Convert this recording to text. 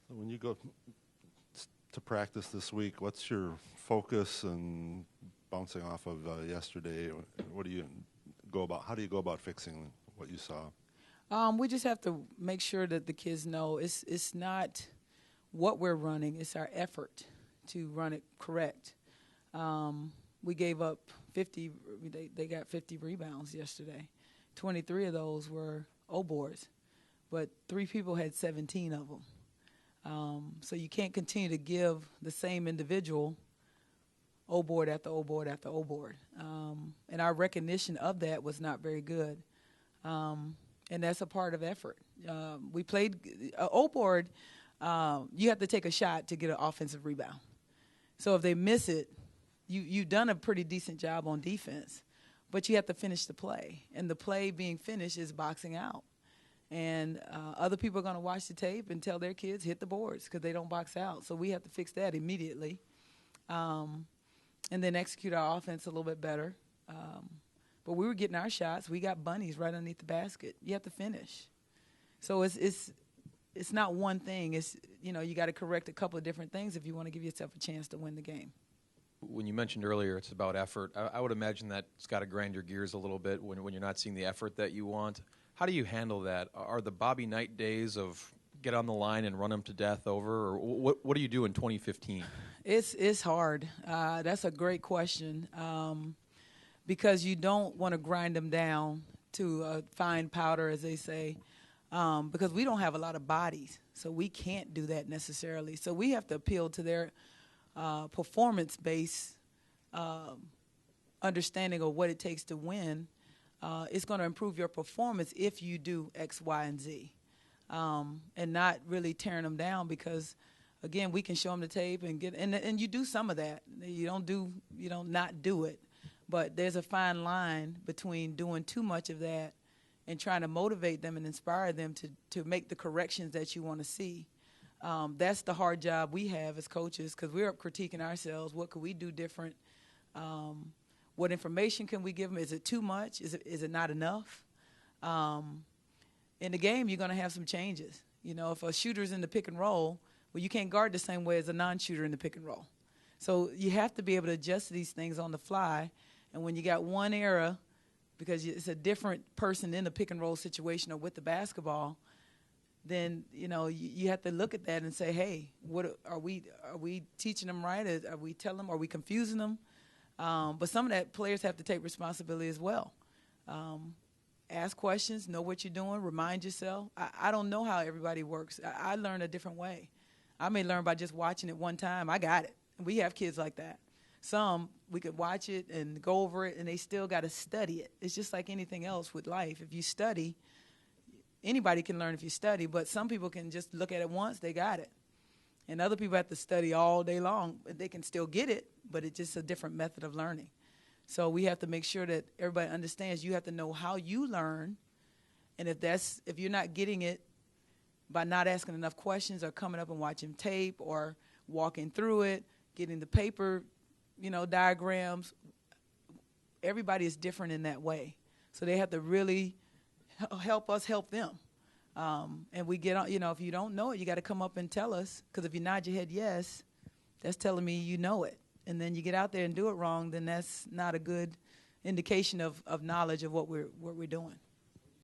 When you go to practice this week, what's your focus and bouncing off of yesterday? What do you go about? How do you go about fixing what you saw? We just have to make sure that the kids know it's not what we're running, it's our effort to run it correct. We gave up 50, they got 50 rebounds yesterday. 23 of those were O-boards, but 3 people had 17 of them. So you can't continue to give the same individual O-board after O-board after O-board. And our recognition of that was not very good. And that's a part of effort. We played O-board, you have to take a shot to get an offensive rebound. So if they miss it, you've done a pretty decent job on defense, but you have to finish the play. And the play being finished is boxing out. And other people are going to watch the tape and tell their kids, hit the boards, because they don't box out. So we have to fix that immediately and then execute our offense a little bit better. But we were getting our shots. We got bunnies right underneath the basket. You have to finish. So it's not one thing. It's, you got to correct a couple of different things if you want to give yourself a chance to win the game. When you mentioned earlier it's about effort, I would imagine that's got to grind your gears a little bit when you're not seeing the effort that you want. How do you handle that? Are the Bobbie Knight days of get on the line and run them to death over, or what do you do in 2015? It's hard. That's a great question because you don't want to grind them down to fine powder, as they say, because we don't have a lot of bodies, so we can't do that necessarily. So we have to appeal to their performance-based understanding of what it takes to win. It's going to improve your performance if you do X, Y, and Z, and not really tearing them down because, again, we can show them the tape and you do some of that. You don't not do it, but there's a fine line between doing too much of that and trying to motivate them and inspire them to make the corrections that you want to see. That's the hard job we have as coaches because we're up critiquing ourselves. What could we do different? What information can we give them? Is it too much? Is it not enough? In the game, you're going to have some changes. If a shooter's in the pick and roll, well, you can't guard the same way as a non-shooter in the pick and roll. So you have to be able to adjust these things on the fly. And when you got one error, because it's a different person in the pick and roll situation or with the basketball, then you have to look at that and say, hey, what are we teaching them right? Are we telling them? Are we confusing them? But some of that players have to take responsibility as well. Ask questions, know what you're doing, remind yourself. I don't know how everybody works. I learn a different way. I may learn by just watching it one time. I got it. We have kids like that. Some, we could watch it and go over it, and they still got to study it. It's just like anything else with life. If you study, anybody can learn if you study, but some people can just look at it once, they got it. And other people have to study all day long. They can still get it, but it's just a different method of learning. So we have to make sure that everybody understands you have to know how you learn. And if you're not getting it by not asking enough questions or coming up and watching tape or walking through it, getting the paper, diagrams, everybody is different in that way. So they have to really help us help them. And we get on, if you don't know it, you got to come up and tell us, because if you nod your head yes, that's telling me you know it. And then you get out there and do it wrong, then that's not a good indication of knowledge of what we're doing.